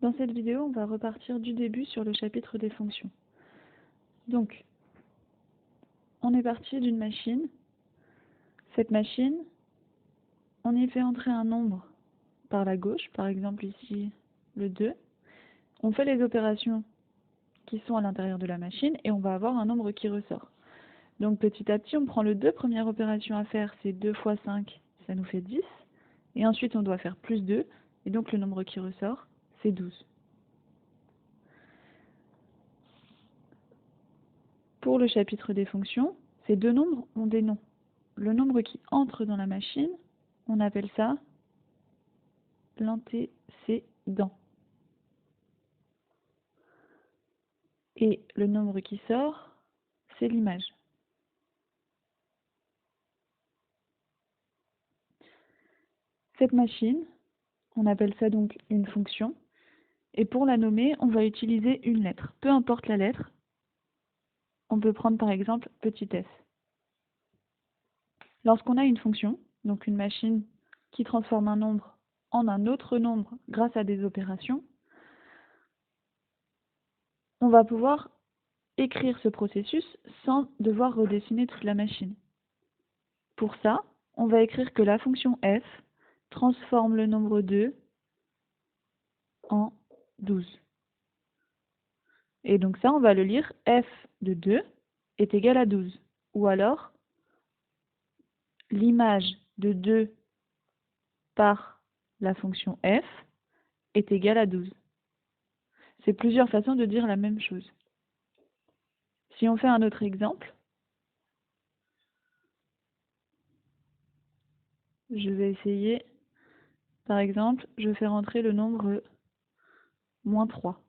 Dans cette vidéo, on va repartir du début sur le chapitre des fonctions. Donc, on est parti d'une machine. Cette machine, on y fait entrer un nombre par la gauche, par exemple ici le 2. On fait les opérations qui sont à l'intérieur de la machine et on va avoir un nombre qui ressort. Donc petit à petit, on prend le 2. Première opération à faire, c'est 2 fois 5, ça nous fait 10. Et ensuite, on doit faire plus 2. Et donc le nombre qui ressort, c'est 12. Pour le chapitre des fonctions, ces deux nombres ont des noms. Le nombre qui entre dans la machine, on appelle ça l'antécédent. Et le nombre qui sort, c'est l'image. Cette machine, on appelle ça donc une fonction. Et pour la nommer, on va utiliser une lettre. Peu importe la lettre, on peut prendre par exemple petit s. Lorsqu'on a une fonction, donc une machine qui transforme un nombre en un autre nombre grâce à des opérations, on va pouvoir écrire ce processus sans devoir redessiner toute la machine. Pour ça, on va écrire que la fonction f transforme le nombre 2 en 12. Et donc ça, on va le lire f de 2 est égal à 12. Ou alors, l'image de 2 par la fonction f est égale à 12. C'est plusieurs façons de dire la même chose. Si on fait un autre exemple, je vais essayer, par exemple, je fais rentrer le nombre moins 3.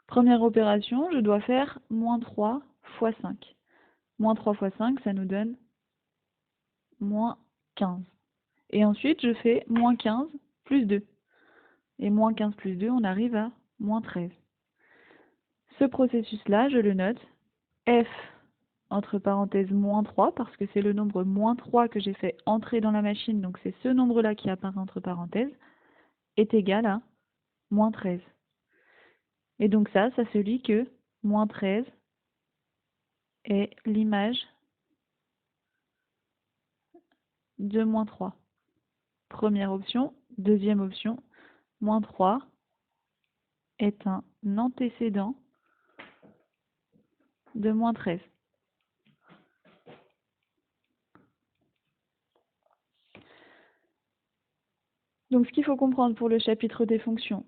Première opération, je dois faire moins 3 fois 5. Moins 3 fois 5, ça nous donne moins 15. Et ensuite, je fais moins 15 plus 2. Et moins 15 plus 2, on arrive à moins 13. Ce processus-là, je le note, f, entre parenthèses, moins 3, parce que c'est le nombre moins 3 que j'ai fait entrer dans la machine, donc c'est ce nombre-là qui apparaît entre parenthèses, est égal à moins 13. Et donc ça se lit que moins 13 est l'image de moins 3. Première option. Deuxième option, moins 3 est un antécédent de moins 13. Donc ce qu'il faut comprendre pour le chapitre des fonctions,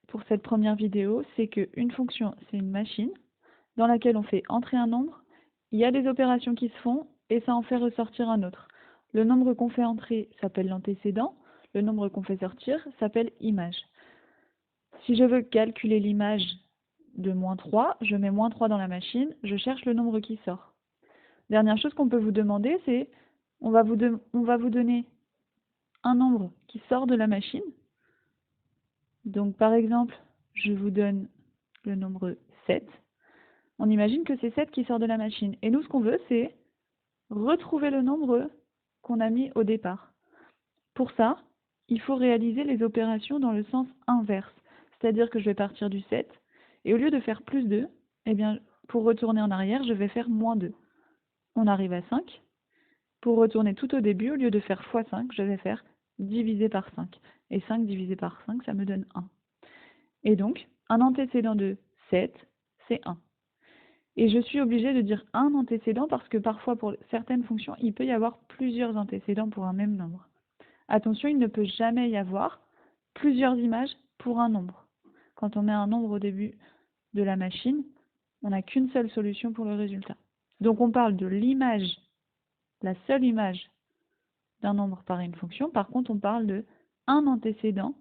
pour cette première vidéo, c'est qu'une fonction, c'est une machine dans laquelle on fait entrer un nombre, il y a des opérations qui se font et ça en fait ressortir un autre. Le nombre qu'on fait entrer s'appelle l'antécédent, le nombre qu'on fait sortir s'appelle image. Si je veux calculer l'image de moins 3, je mets moins 3 dans la machine, je cherche le nombre qui sort. Dernière chose qu'on peut vous demander, c'est on va vous donner un nombre qui sort de la machine. Donc par exemple, je vous donne le nombre 7. On imagine que c'est 7 qui sort de la machine. Et nous, ce qu'on veut, c'est retrouver le nombre qu'on a mis au départ. Pour ça, il faut réaliser les opérations dans le sens inverse. C'est-à-dire que je vais partir du 7, et au lieu de faire plus 2, eh bien, pour retourner en arrière, je vais faire moins 2. On arrive à 5. Pour retourner tout au début, au lieu de faire fois 5, je vais faire divisé par 5. Et 5 divisé par 5, ça me donne 1. Et donc, un antécédent de 7, c'est 1. Et je suis obligée de dire un antécédent parce que parfois, pour certaines fonctions, il peut y avoir plusieurs antécédents pour un même nombre. Attention, il ne peut jamais y avoir plusieurs images pour un nombre. Quand on met un nombre au début de la machine, on n'a qu'une seule solution pour le résultat. Donc on parle de l'image, la seule image d'un nombre par une fonction. Par contre, on parle de un antécédent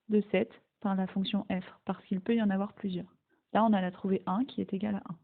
de 7 par la fonction f, parce qu'il peut y en avoir plusieurs. Là, on en a trouvé un qui est égal à 1.